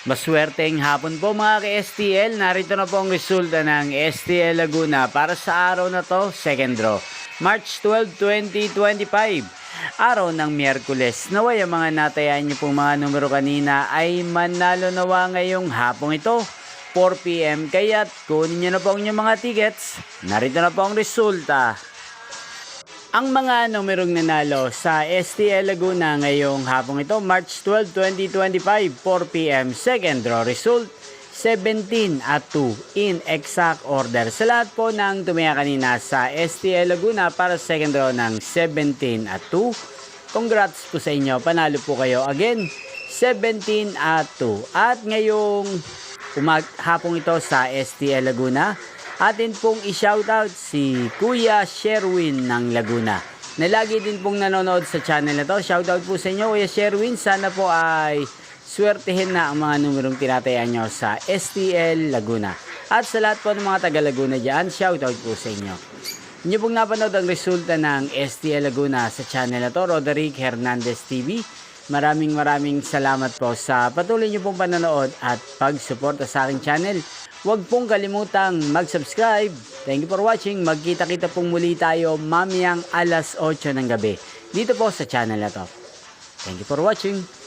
Maswerteng hapon po mga ka-STL. Narito na po ang resulta ng STL Laguna para sa araw na to, second draw. March 12, 2025. Araw ng Miyerkules. Naway ang mga natayan niyo pong mga numero kanina ay manalo nawa ngayong hapong ito. 4 PM kaya't kunin niyo na po ang inyong mga tickets. Narito na po ang resulta. Ang mga numerong nanalo sa STL Laguna ngayong hapong ito, March 12, 2025, 4 PM, second draw result, 17 at 2 in exact order. Sa lahat po ng tumaya kanina sa STL Laguna para sa second draw ng 17 at 2, congrats po sa inyo, panalo po kayo again, 17 at 2. At ngayong hapong ito sa STL Laguna, atin pong i-shoutout si Kuya Sherwin ng Laguna na lagi din pong nanonood sa channel na to. Shoutout po sa inyo Kuya Sherwin, sana po ay swertehin na ang mga numerong tinatayan nyo sa STL Laguna. At sa lahat po ng mga taga Laguna dyan, shoutout po sa inyo. Inyo pong napanood ang resulta ng STL Laguna sa channel na to, Roderick Hernandez TV. Maraming salamat po sa patuloy nyo pong panonood at pagsuporta sa aking channel. Huwag pong kalimutang mag-subscribe. Thank you for watching. Magkita-kita pong muli tayo mamayang alas 8 ng gabi dito po sa channel na to. Thank you for watching.